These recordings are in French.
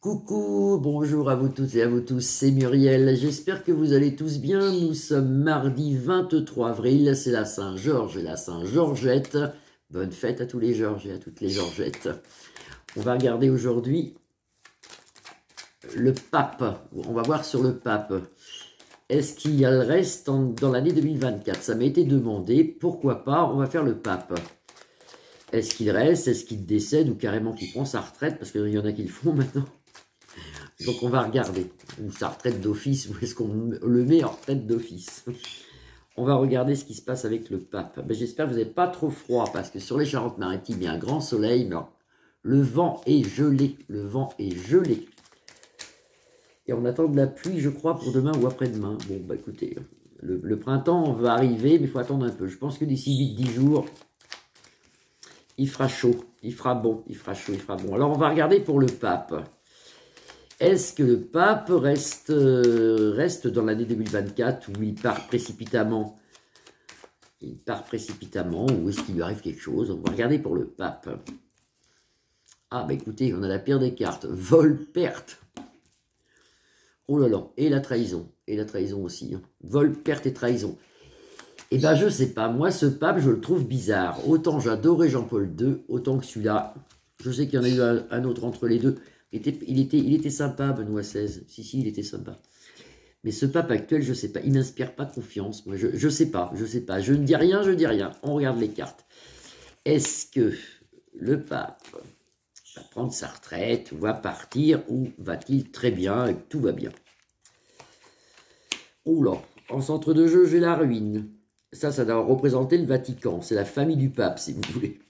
Coucou, bonjour à vous toutes et à vous tous, c'est Muriel, j'espère que vous allez tous bien. Nous sommes mardi 23 avril, c'est la Saint-Georges et la Saint-Georgette. Bonne fête à tous les Georges et à toutes les Georgettes. On va regarder aujourd'hui le pape, on va voir sur le pape. Est-ce qu'il reste dans l'année 2024? Ça m'a été demandé, pourquoi pas, on va faire le pape. Est-ce qu'il reste, est-ce qu'il décède ou carrément qu'il prend sa retraite? Parce qu'il y en a qui le font maintenant. Donc on va regarder, ou sa retraite d'office, ou est-ce qu'on le met en retraite d'office? On va regarder ce qui se passe avec le pape. Ben, j'espère que vous n'avez pas trop froid, parce que sur les Charentes-Maritimes, il y a un grand soleil, mais le vent est gelé, le vent est gelé. Et on attend de la pluie, je crois, pour demain ou après-demain. Bon, bah écoutez, le printemps va arriver, mais il faut attendre un peu. Je pense que d'ici 8-10 jours, il fera chaud, il fera bon, il fera chaud, il fera bon. Alors on va regarder pour le pape. Est-ce que le pape reste dans l'année 2024 où il part précipitamment? Il part précipitamment ou est-ce qu'il lui arrive quelque chose? On va regarder pour le pape. Ah bah écoutez, on a la pire des cartes. Vol-perte. Oh là là, et la trahison aussi. Hein. Vol, perte et trahison. Eh ben je sais pas, moi ce pape je le trouve bizarre. Autant j'adorais Jean-Paul II, autant que celui-là, je sais qu'il y en a eu un autre entre les deux. Il était sympa, Benoît XVI. Si, il était sympa. Mais ce pape actuel, je sais pas, il m'inspire pas confiance. Moi, je sais pas. Je ne dis rien, je dis rien. On regarde les cartes. Est-ce que le pape va prendre sa retraite, ou va partir, ou va-t-il très bien et tout va bien? Oula, en centre de jeu, j'ai la ruine. Ça doit représenter le Vatican. C'est la famille du pape, si vous voulez.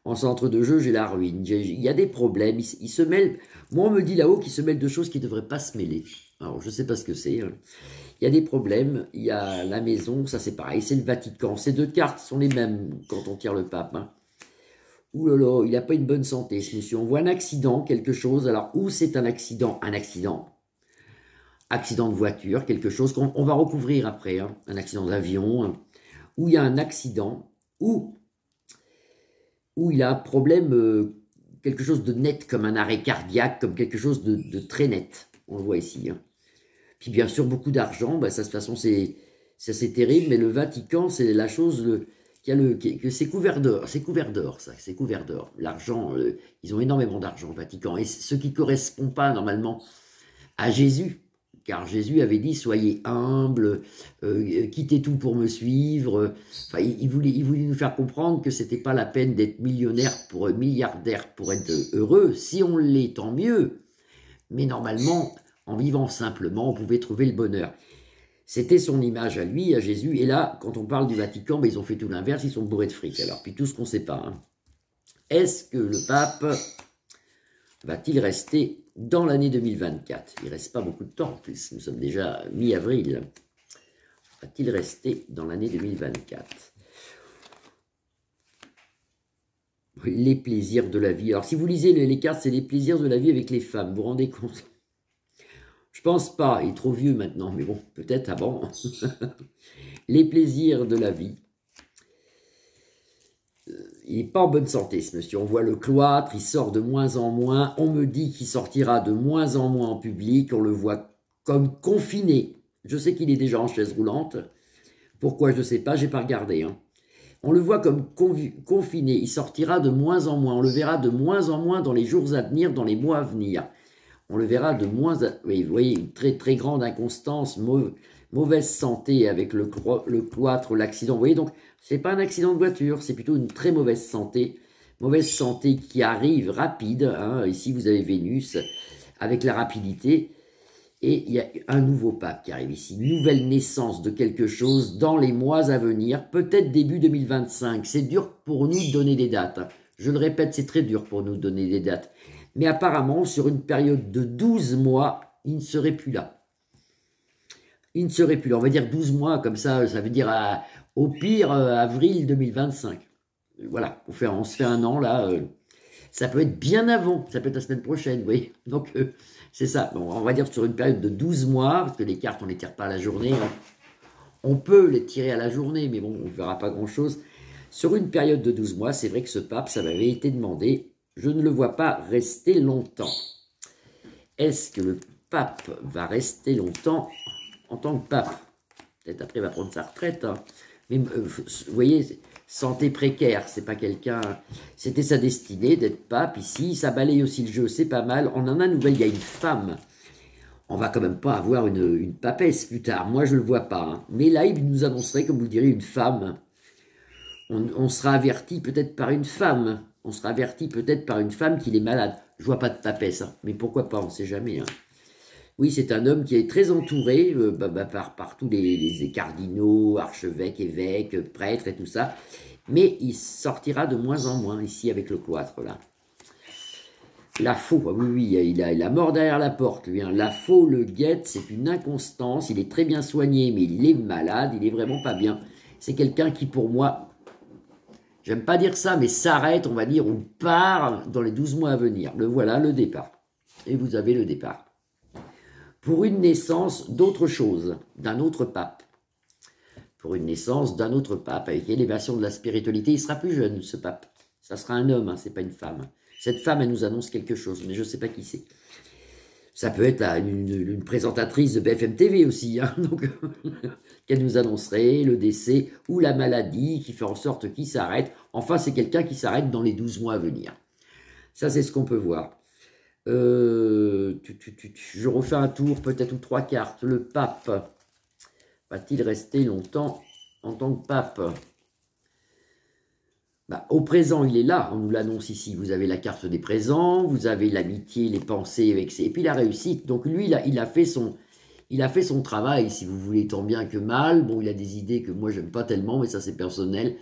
En centre de jeu, j'ai la ruine. Il y a des problèmes. Il se mêle. Moi, on me dit là-haut qu'il se mêle de choses qui ne devraient pas se mêler. Alors, je ne sais pas ce que c'est. Hein. Il y a des problèmes. Il y a la maison. Ça, c'est pareil. C'est le Vatican. Ces deux cartes sont les mêmes quand on tire le pape. Hein. Ouh là là, il n'a pas une bonne santé, ce monsieur. On voit un accident, quelque chose. Alors, où c'est un accident? Un accident. Accident de voiture, quelque chose qu'on va recouvrir après. Hein. Un accident d'avion. Hein. Où il y a un accident. Où il a un problème, quelque chose de net, comme un arrêt cardiaque, comme quelque chose de très net. On le voit ici. Hein. Puis bien sûr, beaucoup d'argent, bah, ça de toute façon c'est terrible, mais le Vatican, c'est la chose que c'est couvert d'or, c'est couvert d'or, ça, c'est couvert d'or. L'argent, ils ont énormément d'argent au Vatican, et ce qui ne correspond pas normalement à Jésus, car Jésus avait dit, soyez humbles, quittez tout pour me suivre. Enfin, il voulait nous faire comprendre que c'était pas la peine d'être milliardaire pour être heureux. Si on l'est, tant mieux. Mais normalement, en vivant simplement, on pouvait trouver le bonheur. C'était son image à lui, à Jésus. Et là, quand on parle du Vatican, ben, ils ont fait tout l'inverse, ils sont bourrés de fric. Alors, puis tout ce qu'on ne sait pas. Hein. Est-ce que le pape va-t-il rester dans l'année 2024? Il ne reste pas beaucoup de temps en plus, nous sommes déjà mi-avril. Va-t-il rester dans l'année 2024? Les plaisirs de la vie. Alors si vous lisez les cartes, c'est les plaisirs de la vie avec les femmes, vous vous rendez compte? Je pense pas, il est trop vieux maintenant, mais bon, peut-être avant. Les plaisirs de la vie. Il n'est pas en bonne santé, ce monsieur. On voit le cloître, il sort de moins en moins. On me dit qu'il sortira de moins en moins en public. On le voit comme confiné. Je sais qu'il est déjà en chaise roulante. Pourquoi, je ne sais pas, j'ai pas regardé. Hein. On le voit comme confiné. Il sortira de moins en moins. On le verra de moins en moins dans les jours à venir, dans les mois à venir. On le verra de moins... Oui, vous voyez, une très très grande inconstance, mauvaise santé avec le cloître, l'accident. Vous voyez, donc, c'est pas un accident de voiture, c'est plutôt une très mauvaise santé qui arrive rapide. Hein. Ici, vous avez Vénus avec la rapidité. Et il y a un nouveau pape qui arrive ici. Une nouvelle naissance de quelque chose dans les mois à venir, peut-être début 2025. C'est dur pour nous de donner des dates. Je le répète, c'est très dur pour nous de donner des dates. Mais apparemment, sur une période de 12 mois, il ne serait plus là. Il ne serait plus là. On va dire 12 mois, comme ça veut dire au pire avril 2025. Voilà, on se fait un an là. Ça peut être bien avant, ça peut être la semaine prochaine, vous voyez. Donc, c'est ça. Bon, on va dire sur une période de 12 mois, parce que les cartes, on ne les tire pas à la journée. Hein. On peut les tirer à la journée, mais bon, on ne verra pas grand-chose. Sur une période de 12 mois, c'est vrai que ce pape, ça m'avait été demandé. Je ne le vois pas rester longtemps. est-ce que le pape va rester longtemps en tant que pape? Peut-être après, il va prendre sa retraite. Hein. Mais vous voyez, santé précaire, c'est pas quelqu'un... C'était sa destinée d'être pape ici. Ça balaye aussi le jeu, c'est pas mal. On en a une nouvelle, il y a une femme. On va quand même pas avoir une papesse plus tard. Moi, je le vois pas. Hein. Mais là, il nous annoncerait, comme vous direz, une femme. On sera averti peut-être par une femme. On sera averti peut-être par une femme qu'il est malade. Je vois pas de papesse, hein. Mais pourquoi pas, on sait jamais. Hein. Oui, c'est un homme qui est très entouré par tous les cardinaux, archevêques, évêques, prêtres et tout ça. Mais il sortira de moins en moins ici avec le cloître, là. La faux, oui, oui, il a la mort derrière la porte, lui. Hein. La faux le guette, c'est une inconstance. Il est très bien soigné, mais il est malade, il est vraiment pas bien. C'est quelqu'un qui, pour moi, j'aime pas dire ça, mais s'arrête, on va dire, on part dans les 12 mois à venir. Le voilà, le départ. Et vous avez le départ. Pour une naissance d'autre chose, d'un autre pape. Pour une naissance d'un autre pape, avec élévation de la spiritualité. Il sera plus jeune, ce pape. Ça sera un homme, hein, c'est pas une femme. Cette femme, elle nous annonce quelque chose, mais je ne sais pas qui c'est. Ça peut être là, une présentatrice de BFM TV aussi, hein, donc qu'elle nous annoncerait le décès ou la maladie qui fait en sorte qu'il s'arrête. Enfin, c'est quelqu'un qui s'arrête dans les 12 mois à venir. Ça, c'est ce qu'on peut voir. Je refais un tour, peut-être, ou 3 cartes. Le pape va-t-il rester longtemps en tant que pape? Bah, au présent, il est là, on nous l'annonce ici. Vous avez la carte des présents, vous avez l'amitié, les pensées, et puis la réussite. Donc lui, il a fait son travail, si vous voulez, tant bien que mal. Bon, il a des idées que moi, j'aime pas tellement, mais ça, c'est personnel.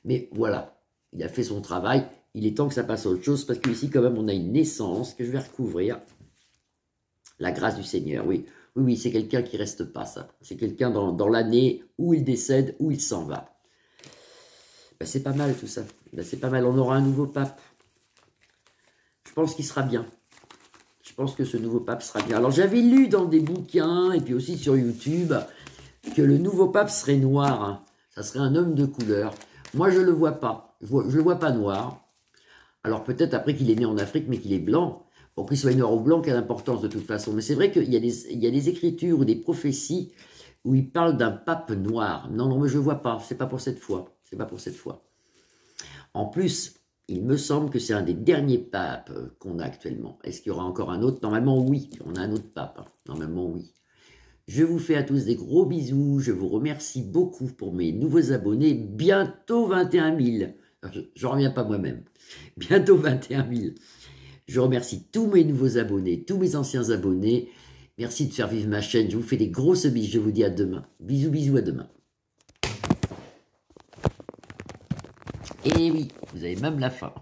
Mais voilà, il a fait son travail. Il est temps que ça passe à autre chose, parce qu'ici, quand même, on a une naissance que je vais recouvrir. La grâce du Seigneur, oui. Oui, oui, c'est quelqu'un qui reste pas, ça. C'est quelqu'un dans l'année où il décède, où il s'en va. Ben, c'est pas mal tout ça. Ben, c'est pas mal. On aura un nouveau pape. Je pense qu'il sera bien. Je pense que ce nouveau pape sera bien. Alors j'avais lu dans des bouquins et puis aussi sur YouTube que le nouveau pape serait noir. Hein. Ça serait un homme de couleur. Moi je le vois pas. Je le vois pas noir. Alors peut-être après qu'il est né en Afrique mais qu'il est blanc. Pour qu'il soit noir ou blanc, quelle importance de toute façon. Mais c'est vrai qu'il y a des écritures ou des prophéties où il parle d'un pape noir. Non, non, mais je ne vois pas. C'est pas pour cette fois. C'est pas pour cette fois. En plus, il me semble que c'est un des derniers papes qu'on a actuellement. Est-ce qu'il y aura encore un autre? Normalement, oui. On a un autre pape. Hein. Normalement, oui. Je vous fais à tous des gros bisous. Je vous remercie beaucoup pour mes nouveaux abonnés. Bientôt 21 000. Je n'en reviens pas moi-même. Bientôt 21 000. Je remercie tous mes nouveaux abonnés, tous mes anciens abonnés. Merci de faire vivre ma chaîne. Je vous fais des grosses bises. Je vous dis à demain. Bisous, bisous, à demain. Et oui, vous avez même la fin.